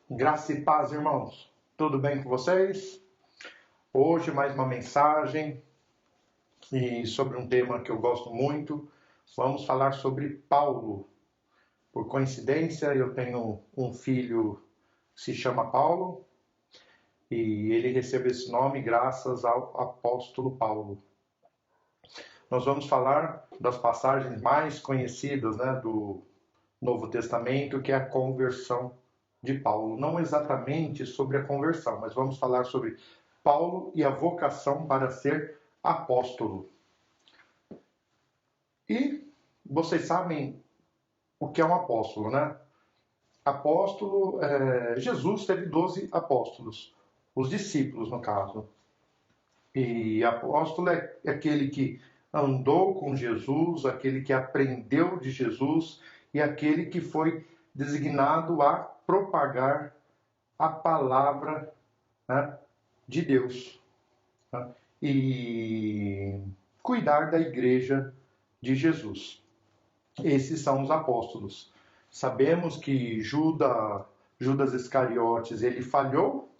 Graça e paz, irmãos. Tudo bem com vocês? Hoje mais uma mensagem e sobre um tema que eu gosto muito. Vamos falar sobre Paulo. Por coincidência, eu tenho um filho que se chama Paulo e ele recebeu esse nome graças ao apóstolo Paulo. Nós vamos falar das passagens mais conhecidas, do Novo Testamento, que é a conversão de Paulo. Não exatamente sobre a conversão, mas vamos falar sobre Paulo e a vocação para ser apóstolo. E vocês sabem o que é um apóstolo, né? Apóstolo, Jesus teve 12 apóstolos, os discípulos no caso. E apóstolo é aquele que andou com Jesus, aquele que aprendeu de Jesus e aquele que foi designado a propagar a palavra, de Deus, e cuidar da igreja de Jesus. Esses são os apóstolos. Sabemos que Judas Iscariotes, ele falhou,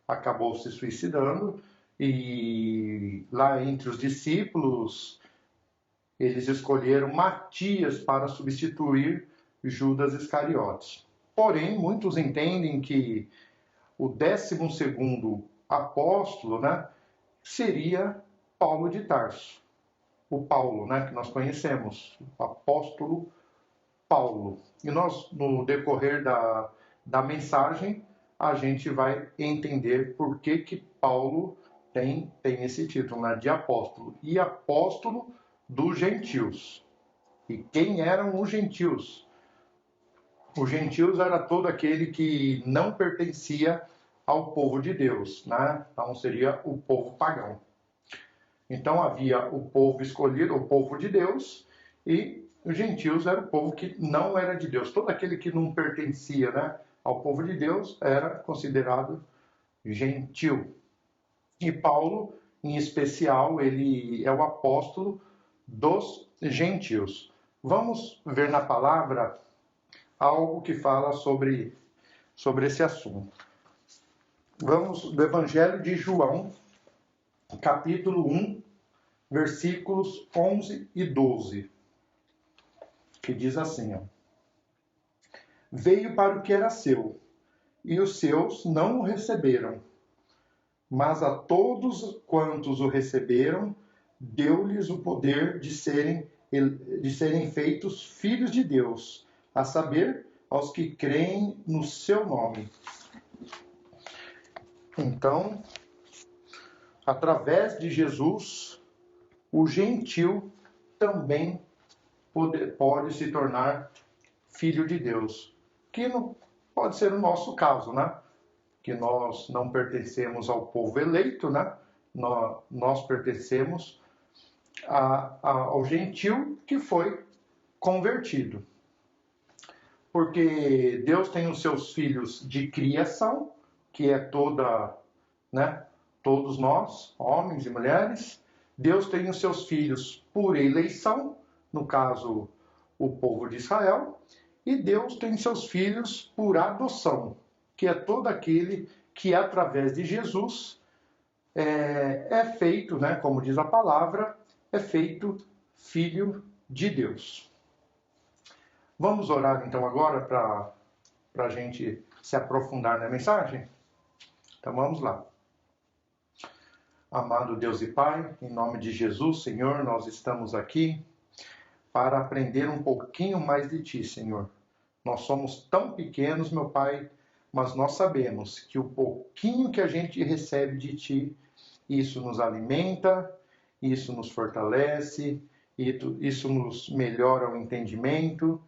acabou se suicidando, e lá entre os discípulos eles escolheram Matias para substituir Judas Iscariotes. Porém, muitos entendem que o 12º apóstolo, seria Paulo de Tarso. O Paulo, que nós conhecemos, o apóstolo Paulo. E nós, no decorrer da mensagem, a gente vai entender por que Paulo tem esse título, de apóstolo. E apóstolo dos gentios. E quem eram os gentios? Os gentios era todo aquele que não pertencia ao povo de Deus, Então seria o povo pagão. Então havia o povo escolhido, o povo de Deus, e os gentios era o povo que não era de Deus. Todo aquele que não pertencia, ao povo de Deus era considerado gentil. E Paulo, em especial, ele é o apóstolo dos gentios. Vamos ver na palavra algo que fala sobre esse assunto. Vamos do Evangelho de João, capítulo 1, versículos 11 e 12, que diz assim: Veio para o que era seu, e os seus não o receberam. Mas a todos quantos o receberam, deu-lhes o poder de serem feitos filhos de Deus, a saber, aos que creem no seu nome. Então, através de Jesus, o gentil também pode se tornar filho de Deus, que não pode ser o nosso caso, Que nós não pertencemos ao povo eleito, Nós pertencemos ao gentil que foi convertido. Porque Deus tem os seus filhos de criação, que é todos nós, homens e mulheres. Deus tem os seus filhos por eleição, no caso, o povo de Israel. E Deus tem seus filhos por adoção, que é todo aquele que, através de Jesus, é feito, como diz a palavra, é feito filho de Deus. Vamos orar então agora para a gente se aprofundar na mensagem? Então vamos lá. Amado Deus e Pai, em nome de Jesus, Senhor, nós estamos aqui para aprender um pouquinho mais de Ti, Senhor. Nós somos tão pequenos, meu Pai, mas nós sabemos que o pouquinho que a gente recebe de Ti, isso nos alimenta, isso nos fortalece, isso nos melhora o entendimento,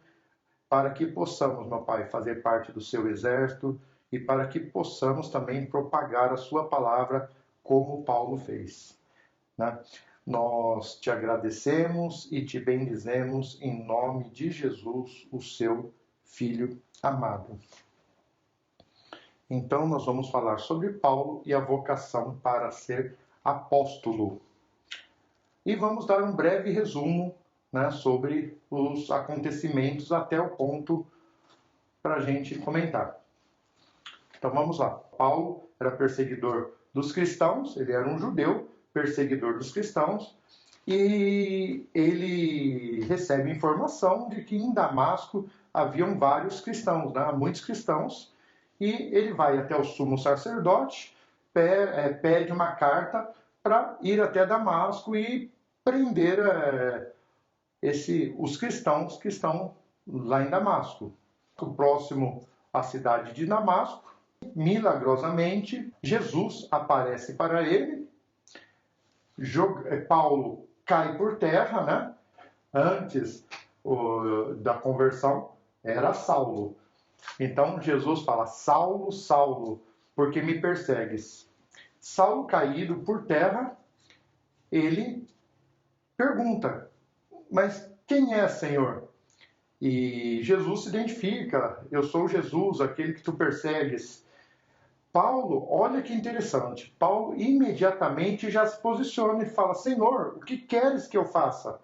para que possamos, meu Pai, fazer parte do Seu exército e para que possamos também propagar a Sua palavra como Paulo fez. Nós Te agradecemos e Te bendizemos em nome de Jesus, o Seu Filho amado. Então, nós vamos falar sobre Paulo e a vocação para ser apóstolo. E vamos dar um breve resumo, sobre os acontecimentos até o ponto para a gente comentar. Então vamos lá. Paulo era perseguidor dos cristãos, ele era um judeu, perseguidor dos cristãos, e ele recebe informação de que em Damasco haviam vários cristãos, né? Muitos cristãos, e ele vai até o sumo sacerdote, pede uma carta para ir até Damasco e prender os cristãos que estão lá em Damasco. Próximo à cidade de Damasco, milagrosamente, Jesus aparece para ele, Paulo cai por terra, né? Antes da conversão era Saulo. Então Jesus fala: Saulo, Saulo, por que me persegues? Saulo, caído por terra, ele pergunta: mas quem é, Senhor? E Jesus se identifica: eu sou Jesus, aquele que tu persegues. Paulo, olha que interessante, Paulo imediatamente já se posiciona e fala: Senhor, o que queres que eu faça?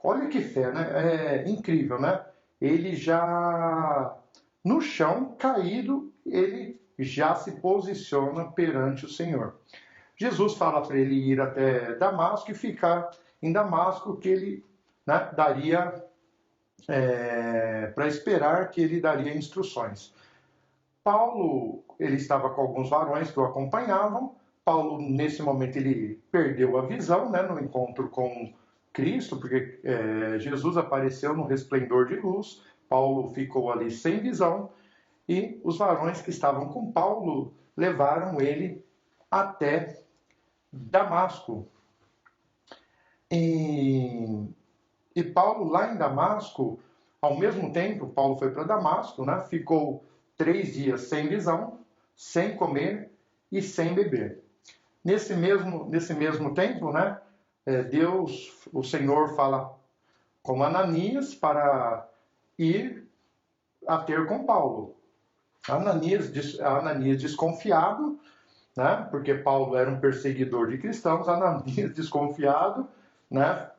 Olha que fé, né? É incrível, né? Ele já no chão, caído, ele já se posiciona perante o Senhor. Jesus fala para ele ir até Damasco e ficar em Damasco, que ele, né, daria para esperar que ele daria instruções. Paulo, ele estava com alguns varões que o acompanhavam. Paulo, nesse momento, ele perdeu a visão, né, no encontro com Cristo, porque Jesus apareceu no resplendor de luz. Paulo ficou ali sem visão e os varões que estavam com Paulo levaram ele até Damasco. E Paulo, lá em Damasco, ao mesmo tempo, Paulo foi para Damasco, né? Ficou 3 dias sem visão, sem comer e sem beber. Nesse mesmo tempo, né? Deus, o Senhor, fala com Ananias para ir a ter com Paulo. Ananias desconfiado, né? Porque Paulo era um perseguidor de cristãos. Ananias desconfiado, né?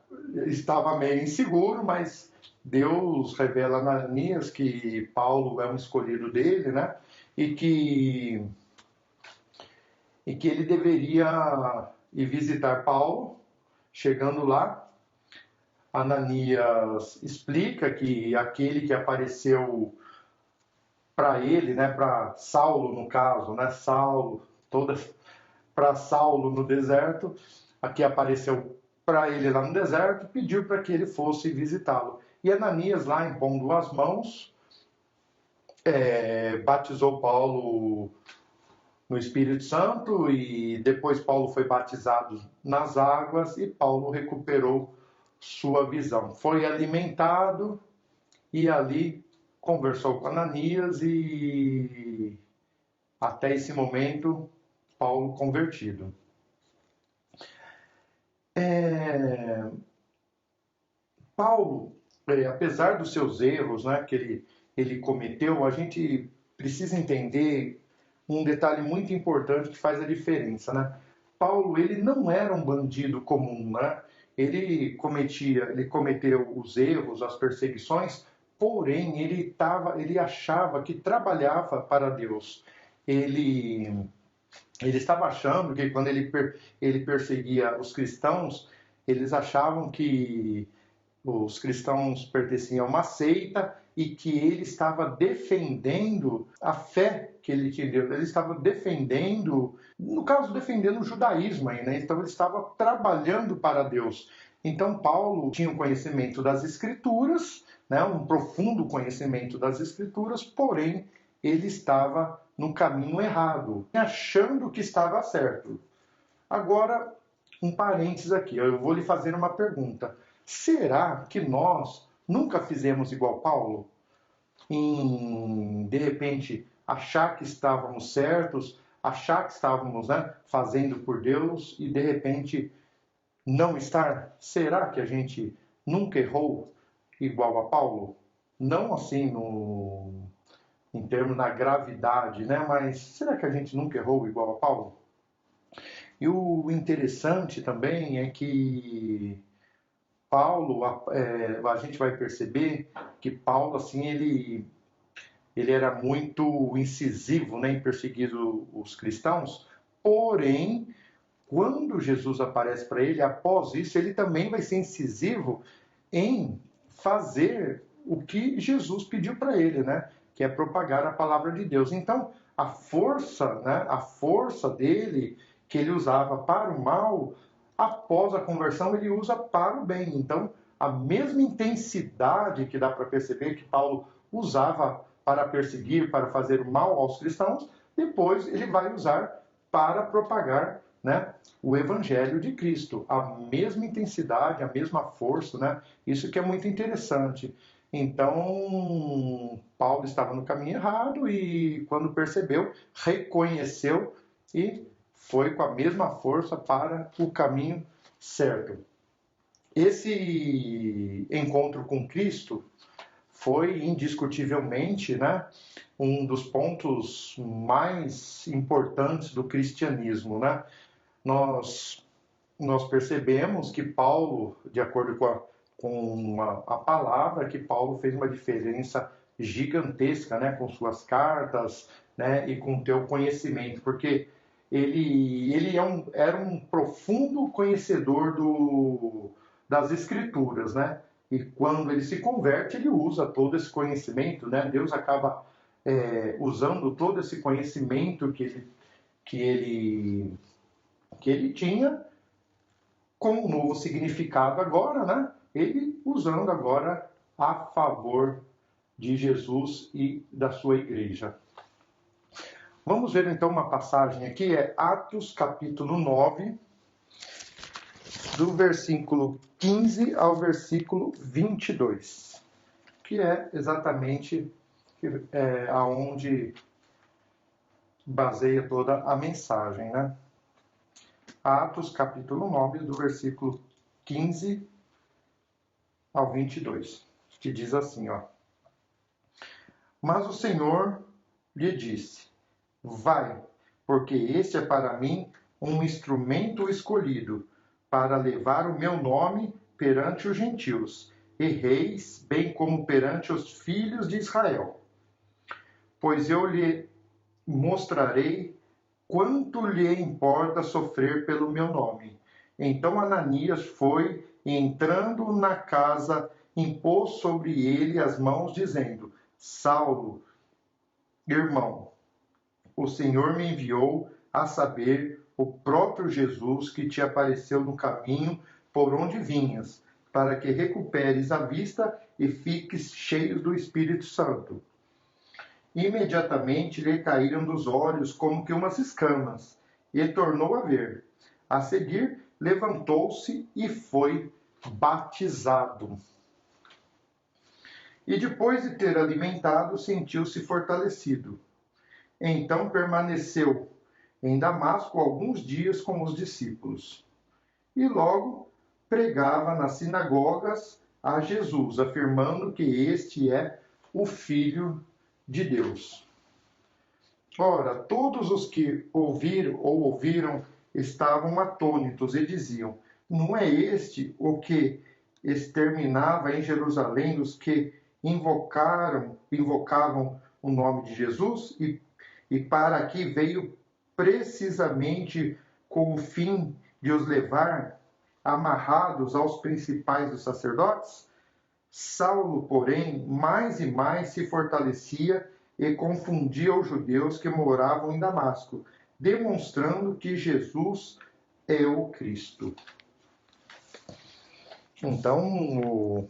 Estava meio inseguro, mas Deus revela a Ananias que Paulo é um escolhido dele, né? E que ele deveria ir visitar Paulo. Chegando lá, Ananias explica que aquele que apareceu para ele, né, para Saulo no caso, né, para Saulo no deserto, aqui apareceu para ele lá no deserto, pediu para que ele fosse visitá-lo. E Ananias, lá impondo as mãos, batizou Paulo no Espírito Santo, e depois Paulo foi batizado nas águas e Paulo recuperou sua visão. Foi alimentado e ali conversou com Ananias e até esse momento Paulo convertido. Paulo, apesar dos seus erros, né, que ele cometeu, a gente precisa entender um detalhe muito importante que faz a diferença, né? Paulo, ele não era um bandido comum, né? Ele cometeu os erros, as perseguições, porém ele achava que trabalhava para Deus. Ele estava achando que quando ele perseguia os cristãos, eles achavam que os cristãos pertenciam a uma seita e que ele estava defendendo a fé que ele tinha. Ele estava defendendo, no caso, defendendo o judaísmo aí, né? Então ele estava trabalhando para Deus. Então Paulo tinha um conhecimento das Escrituras, né? Um profundo conhecimento das Escrituras, porém ele estava no caminho errado, achando que estava certo. Agora, um parênteses aqui, eu vou lhe fazer uma pergunta. Será que nós nunca fizemos igual Paulo? De repente, achar que estávamos certos, achar que estávamos, né, fazendo por Deus e, de repente, não estar? Será que a gente nunca errou igual a Paulo? Não assim em termos da gravidade, né? Mas será que a gente nunca errou igual a Paulo? E o interessante também é que Paulo, a gente vai perceber que Paulo, assim, ele era muito incisivo, né, em perseguir os cristãos, porém, quando Jesus aparece para ele, após isso, ele também vai ser incisivo em fazer o que Jesus pediu para ele, né? Que é propagar a palavra de Deus. Então, a força, né? A força dele, que ele usava para o mal, após a conversão, ele usa para o bem. Então, a mesma intensidade que dá para perceber que Paulo usava para perseguir, para fazer o mal aos cristãos, depois ele vai usar para propagar, né, o Evangelho de Cristo. A mesma intensidade, a mesma força, né? Isso que é muito interessante. Então, Paulo estava no caminho errado e, quando percebeu, reconheceu e foi com a mesma força para o caminho certo. Esse encontro com Cristo foi indiscutivelmente, né, um dos pontos mais importantes do cristianismo, né? Nós percebemos que Paulo, de acordo com a palavra, que Paulo fez uma diferença gigantesca, né, com suas cartas, né, e com o teu conhecimento, porque ele era um profundo conhecedor das Escrituras, né? E quando ele se converte, ele usa todo esse conhecimento, né? Deus acaba usando todo esse conhecimento que ele tinha com um novo significado agora, né? Ele usando agora a favor de Jesus e da sua igreja. Vamos ver então uma passagem aqui, é Atos capítulo 9, do versículo 15 ao versículo 22, que é exatamente aonde baseia toda a mensagem, né? Atos capítulo 9, do versículo 15 ao 22, que diz assim, ó: Mas o Senhor lhe disse: Vai, porque este é para mim um instrumento escolhido, para levar o meu nome perante os gentios e reis, bem como perante os filhos de Israel. Pois eu lhe mostrarei quanto lhe importa sofrer pelo meu nome. Então Ananias foi, e entrando na casa, impôs sobre ele as mãos, dizendo: Saulo, irmão, o Senhor me enviou, a saber, o próprio Jesus que te apareceu no caminho por onde vinhas, para que recuperes a vista e fiques cheio do Espírito Santo. Imediatamente lhe caíram dos olhos como que umas escamas, e tornou a ver. A seguir, levantou-se e foi batizado. E depois de ter alimentado, sentiu-se fortalecido. Então permaneceu em Damasco alguns dias com os discípulos. E logo pregava nas sinagogas a Jesus, afirmando que este é o Filho de Deus. Ora, todos os que ouviram estavam atônitos e diziam: Não é este o que exterminava em Jerusalém os que invocavam o nome de Jesus? E para aqui veio precisamente com o fim de os levar amarrados aos principais dos sacerdotes? Saulo, porém, mais e mais se fortalecia e confundia os judeus que moravam em Damasco, demonstrando que Jesus é o Cristo. Então,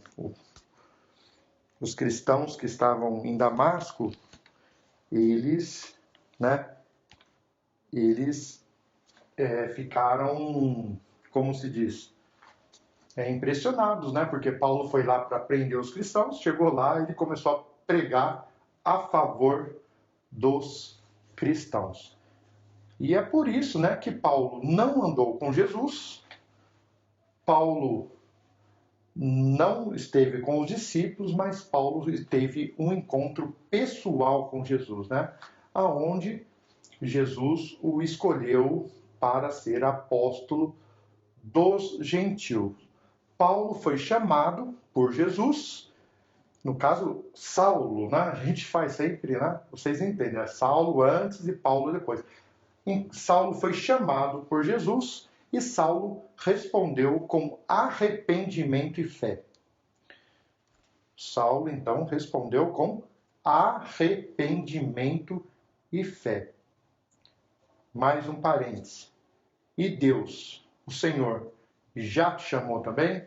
os cristãos que estavam em Damasco, eles ficaram, como se diz, impressionados, né? Porque Paulo foi lá para prender os cristãos, chegou lá e ele começou a pregar a favor dos cristãos. E é por isso, né, que Paulo não andou com Jesus, Paulo não esteve com os discípulos, mas Paulo teve um encontro pessoal com Jesus, né? Aonde Jesus o escolheu para ser apóstolo dos gentios. Paulo foi chamado por Jesus no caso, Saulo, né? A gente faz sempre, né? Vocês entendem, né? Saulo antes e Paulo depois. Saulo foi chamado por Jesus e Saulo respondeu com arrependimento e fé. Saulo, então, respondeu com arrependimento e fé. Mais um parêntese. E Deus, o Senhor, já te chamou também?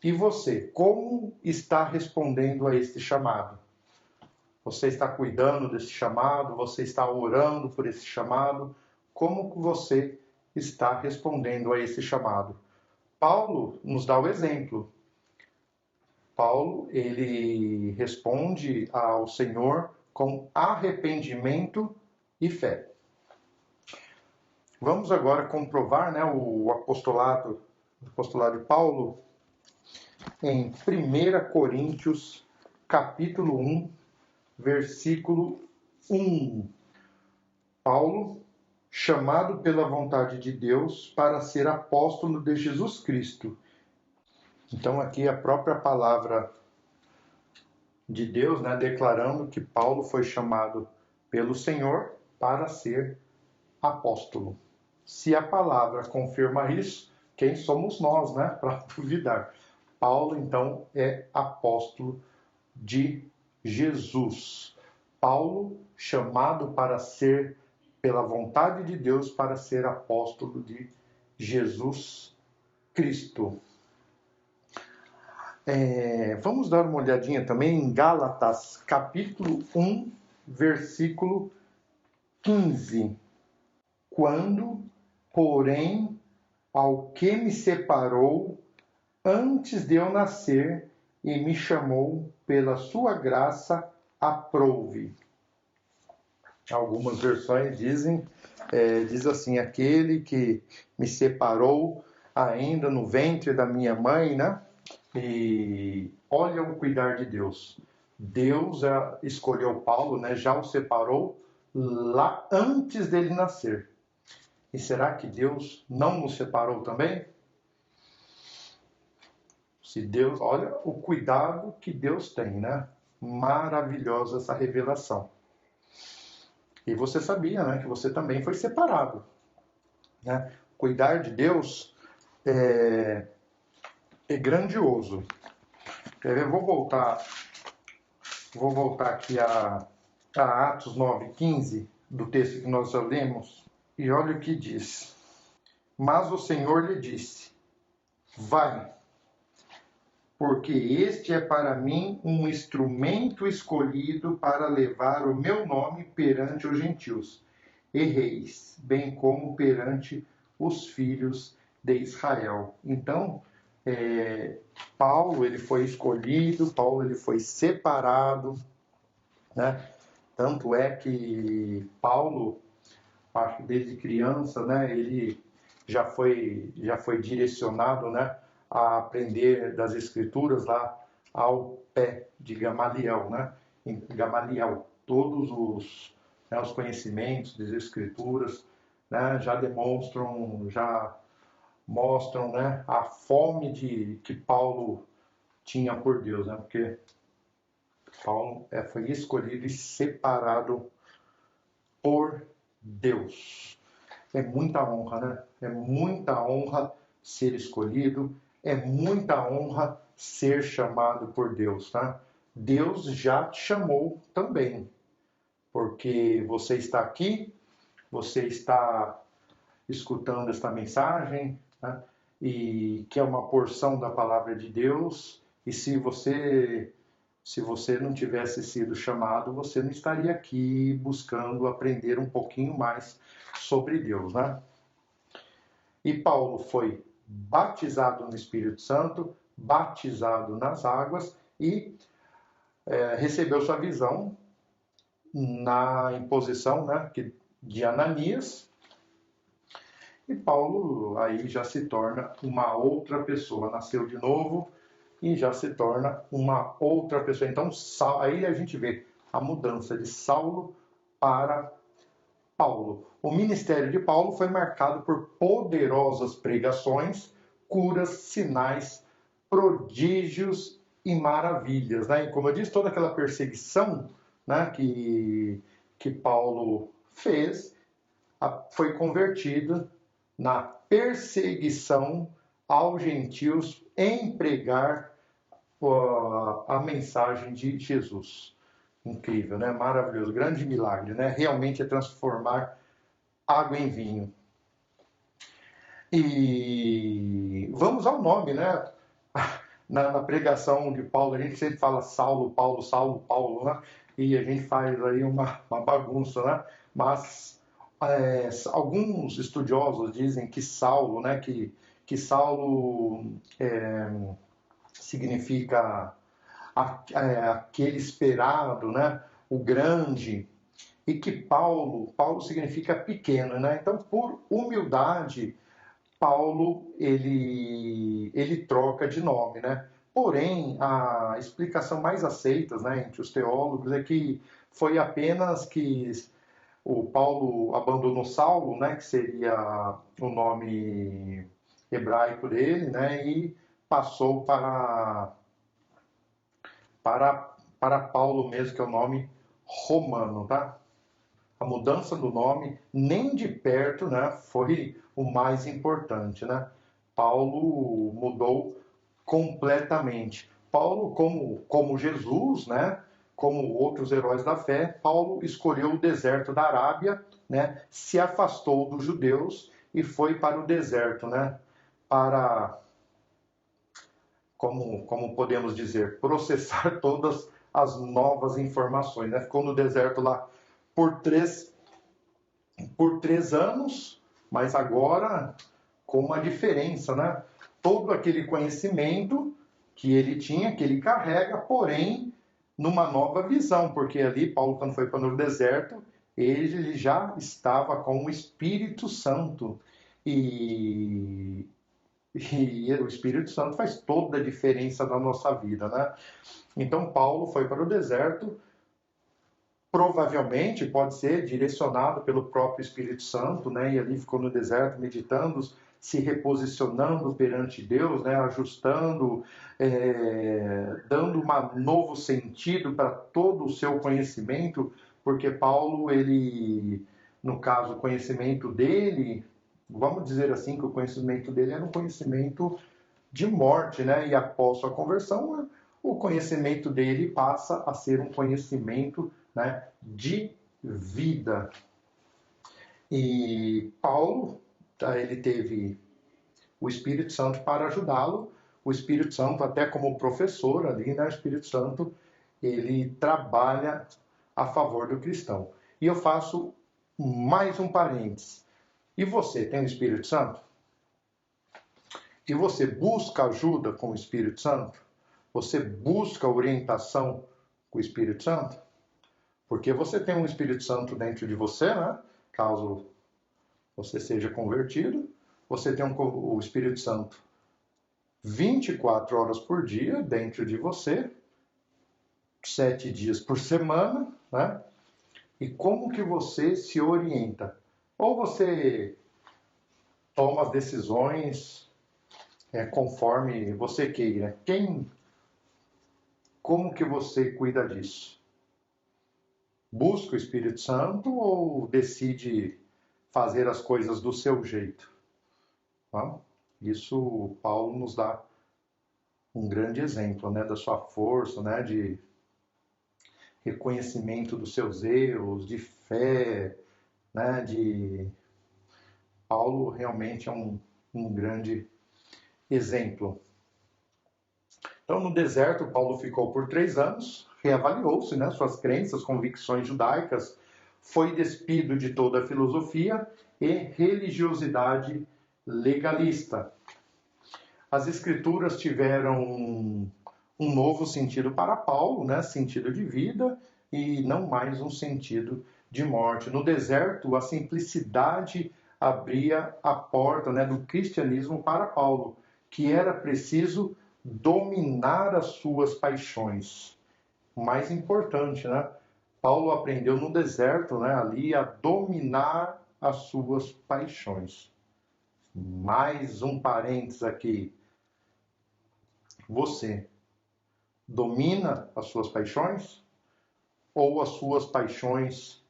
E você, como está respondendo a este chamado? Você está cuidando desse chamado? Você está orando por esse chamado? Como você está respondendo a esse chamado? Paulo nos dá o exemplo. Paulo, ele responde ao Senhor com arrependimento e fé. Vamos agora comprovar, né, o apostolado de Paulo em 1 Coríntios, capítulo 1, versículo 1. Paulo, chamado pela vontade de Deus para ser apóstolo de Jesus Cristo. Então aqui a própria palavra de Deus, né, declarando que Paulo foi chamado pelo Senhor para ser apóstolo. Se a palavra confirma isso, quem somos nós, né, para duvidar? Paulo, então, é apóstolo de Jesus. Paulo, chamado para ser, pela vontade de Deus, para ser apóstolo de Jesus Cristo. Vamos dar uma olhadinha também em Gálatas, capítulo 1, versículo 15. Quando, porém, ao que me separou antes de eu nascer e me chamou pela sua graça, aprouve. Algumas versões diz assim, aquele que me separou ainda no ventre da minha mãe, né? E olha o cuidar de Deus. Deus escolheu Paulo, né? Já o separou lá antes dele nascer. E será que Deus não nos separou também? Se Deus, olha o cuidado que Deus tem, né? Maravilhosa essa revelação. E você sabia, né, que você também foi separado, né? Cuidar de Deus é grandioso. Eu vou voltar aqui a Atos 9:15, do texto que nós já lemos, e olha o que diz. Mas o Senhor lhe disse: vai, porque este é para mim um instrumento escolhido para levar o meu nome perante os gentios e reis, bem como perante os filhos de Israel. Então, Paulo ele foi escolhido, Paulo ele foi separado, né? Tanto é que Paulo, acho que desde criança, né, ele já foi direcionado, né, a aprender das Escrituras lá ao pé de Gamaliel, né? Em Gamaliel, todos os conhecimentos das Escrituras, né, já mostram, né, a fome que Paulo tinha por Deus, né? Porque Paulo foi escolhido e separado por Deus. É muita honra, né? É muita honra ser escolhido, é muita honra ser chamado por Deus, tá? Deus já te chamou também, porque você está aqui, você está escutando esta mensagem, né? E que é uma porção da palavra de Deus, e se você não tivesse sido chamado, você não estaria aqui buscando aprender um pouquinho mais sobre Deus, né? E Paulo foi batizado no Espírito Santo, batizado nas águas e recebeu sua visão na imposição, né, de Ananias. E Paulo aí já se torna uma outra pessoa, nasceu de novo e já se torna uma outra pessoa. Então aí a gente vê a mudança de Saulo para Paulo. O ministério de Paulo foi marcado por poderosas pregações, curas, sinais, prodígios em maravilhas, né? E como eu disse, toda aquela perseguição, né, que Paulo fez foi convertida na perseguição aos gentios em pregar a mensagem de Jesus. Incrível, né? Maravilhoso, grande milagre, né? Realmente é transformar água em vinho. E vamos ao nome, né? Na pregação de Paulo, a gente sempre fala Saulo, Paulo, Saulo, Paulo, né? E a gente faz aí uma bagunça, né? Mas alguns estudiosos dizem que Saulo, né? Que Saulo significa aquele esperado, né? O grande, e que Paulo significa pequeno, né? Então, por humildade, Paulo ele troca de nome, né? Porém, a explicação mais aceita, né, entre os teólogos é que foi apenas que o Paulo abandonou Saulo, né, que seria o nome hebraico dele, né, e passou para Paulo mesmo, que é o nome romano, tá? A mudança do nome nem de perto, né, foi o mais importante, né? Paulo mudou completamente. Paulo, como Jesus, né, como outros heróis da fé, Paulo escolheu o deserto da Arábia, né, se afastou dos judeus e foi para o deserto, né, para, como podemos dizer, processar todas as novas informações, né? Ficou no deserto lá por três anos, mas agora com uma diferença, né? Todo aquele conhecimento que ele tinha, que ele carrega, porém numa nova visão, porque ali Paulo, quando foi para o deserto, ele já estava com o Espírito Santo e o Espírito Santo faz toda a diferença na nossa vida, né? Então Paulo foi para o deserto, provavelmente pode ser direcionado pelo próprio Espírito Santo, né? E ali ficou no deserto meditando, se reposicionando perante Deus, né? Ajustando, dando um novo sentido para todo o seu conhecimento, porque Paulo, ele, no caso, o conhecimento dele, vamos dizer assim, que o conhecimento dele era um conhecimento de morte, né? E após sua conversão, o conhecimento dele passa a ser um conhecimento, né, de vida. E Paulo, ele teve o Espírito Santo para ajudá-lo. O Espírito Santo, até como professor ali, né, o Espírito Santo, ele trabalha a favor do cristão. E eu faço mais um parênteses. E você tem o Espírito Santo? E você busca ajuda com o Espírito Santo? Você busca orientação com o Espírito Santo? Porque você tem um Espírito Santo dentro de você, né? Caso você seja convertido, você tem o Espírito Santo 24 horas por dia dentro de você, 7 dias por semana, né? E como que você se orienta? Ou você toma as decisões conforme você queira. Como que você cuida disso? Busca o Espírito Santo ou decide fazer as coisas do seu jeito? Tá? Isso Paulo nos dá um grande exemplo, né, da sua força, né, de reconhecimento dos seus erros, de fé, né, de Paulo realmente é um grande exemplo. Então, no deserto, Paulo ficou por 3 anos, reavaliou-se, né, suas crenças, convicções judaicas, foi despido de toda a filosofia e religiosidade legalista. As escrituras tiveram um novo sentido para Paulo, né, sentido de vida e não mais um sentido de morte. No deserto, a simplicidade abria a porta, né, do cristianismo para Paulo, que era preciso dominar as suas paixões. O mais importante, né? Paulo aprendeu no deserto, né, ali a dominar as suas paixões. Mais um parênteses aqui. Você domina as suas paixões ou as suas paixões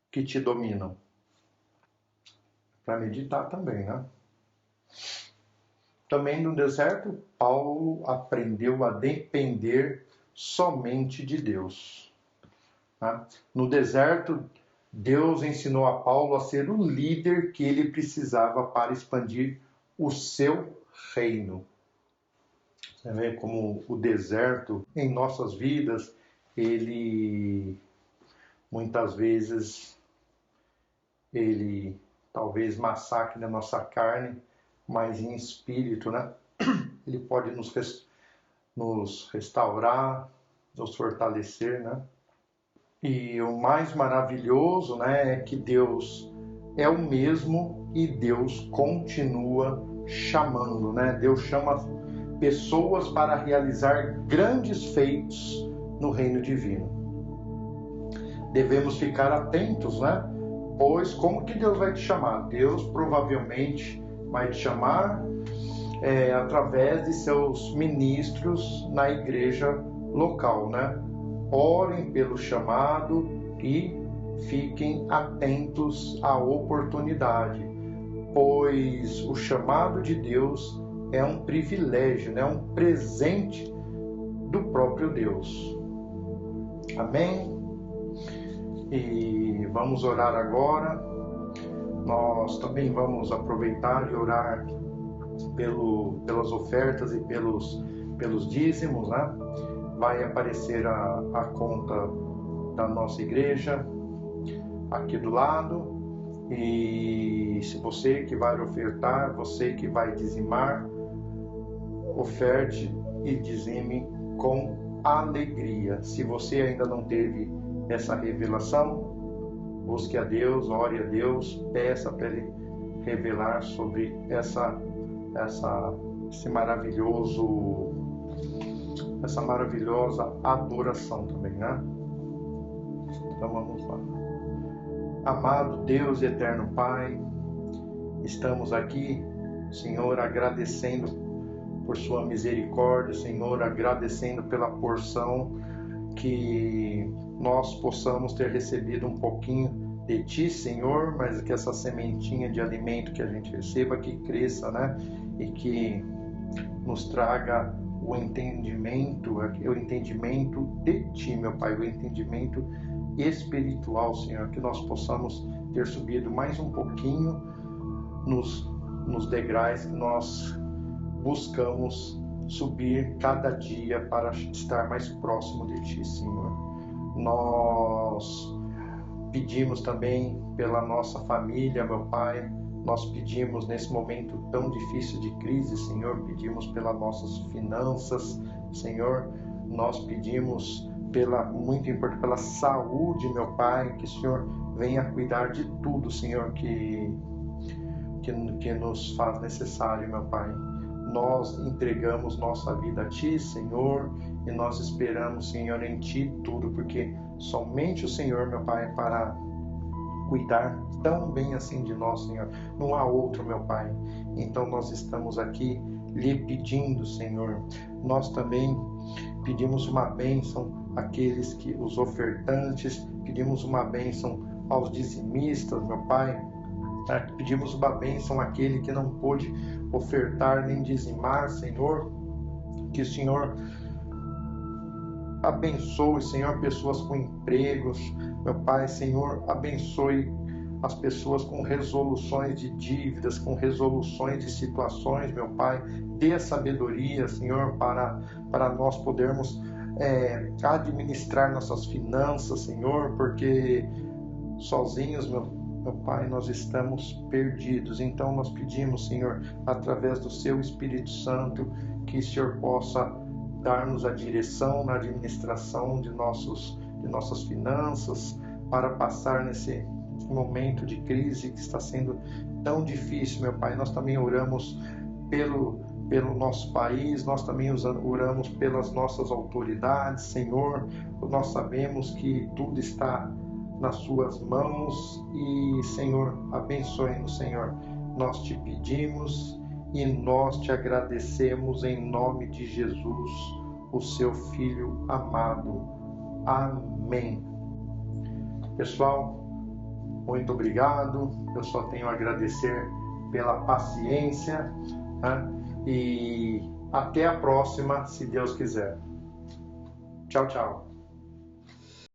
que te dominam? Para meditar também, né? Também no deserto, Paulo aprendeu a depender somente de Deus. Tá? No deserto, Deus ensinou a Paulo a ser o líder que ele precisava para expandir o seu reino. Você vê como o deserto em nossas vidas, ele muitas vezes ele talvez massacre a nossa carne, mas em espírito, né? Ele pode nos restaurar, nos fortalecer, né? E o mais maravilhoso, né, é que Deus é o mesmo e Deus continua chamando, né? Deus chama pessoas para realizar grandes feitos no reino divino. Devemos ficar atentos, né? Pois como que Deus vai te chamar? Deus provavelmente vai te chamar através de seus ministros na igreja local, né? Orem pelo chamado e fiquem atentos à oportunidade, pois o chamado de Deus é um privilégio, né? Um presente do próprio Deus. Amém? E vamos orar agora. Nós também vamos aproveitar e orar pelas ofertas e pelos dízimos, né? Vai aparecer a conta da nossa igreja aqui do lado. E se você que vai ofertar, você que vai dizimar, oferte e dizime com alegria. Se você ainda não teve essa revelação, busque a Deus, ore a Deus, peça para Ele revelar sobre essa maravilhosa adoração também, né? Então vamos lá. Amado Deus e eterno Pai, estamos aqui, Senhor, agradecendo por sua misericórdia, Senhor, agradecendo pela porção que nós possamos ter recebido um pouquinho de Ti, Senhor, mas que essa sementinha de alimento que a gente receba, que cresça, né? E que nos traga o entendimento de Ti, meu Pai, o entendimento espiritual, Senhor, que nós possamos ter subido mais um pouquinho nos degraus que nós buscamos subir cada dia para estar mais próximo de Ti, Senhor. Nós pedimos também pela nossa família, meu Pai. Nós pedimos nesse momento tão difícil de crise, Senhor, pedimos pelas nossas finanças, Senhor. Nós pedimos muito importante, pela saúde, meu Pai, que o Senhor venha cuidar de tudo, Senhor, que nos faz necessário, meu Pai. Nós entregamos nossa vida a Ti, Senhor, e nós esperamos, Senhor, em Ti tudo, porque somente o Senhor, meu Pai, para cuidar tão bem assim de nós, Senhor. Não há outro, meu Pai. Então nós estamos aqui lhe pedindo, Senhor. Nós também pedimos uma bênção àqueles os ofertantes, pedimos uma bênção aos dizimistas, meu Pai. Pedimos uma bênção àquele que não pôde ofertar nem dizimar, Senhor. Que o Senhor abençoe, Senhor, pessoas com empregos, meu Pai, Senhor, abençoe as pessoas com resoluções de dívidas, com resoluções de situações, meu Pai, dê sabedoria, Senhor, para nós podermos administrar nossas finanças, Senhor, porque sozinhos, meu Pai, nós estamos perdidos. Então nós pedimos, Senhor, através do Seu Espírito Santo, que o Senhor possa dar-nos a direção na administração de nossas finanças, para passar nesse momento de crise que está sendo tão difícil, meu Pai. Nós também oramos pelo nosso país, nós também oramos pelas nossas autoridades, Senhor. Nós sabemos que tudo está nas Suas mãos e, Senhor, abençoe-nos, Senhor. Nós Te pedimos e nós Te agradecemos em nome de Jesus. o seu Filho amado. Amém. Pessoal, muito obrigado. Eu só tenho a agradecer pela paciência, né? E até a próxima, se Deus quiser. Tchau, tchau.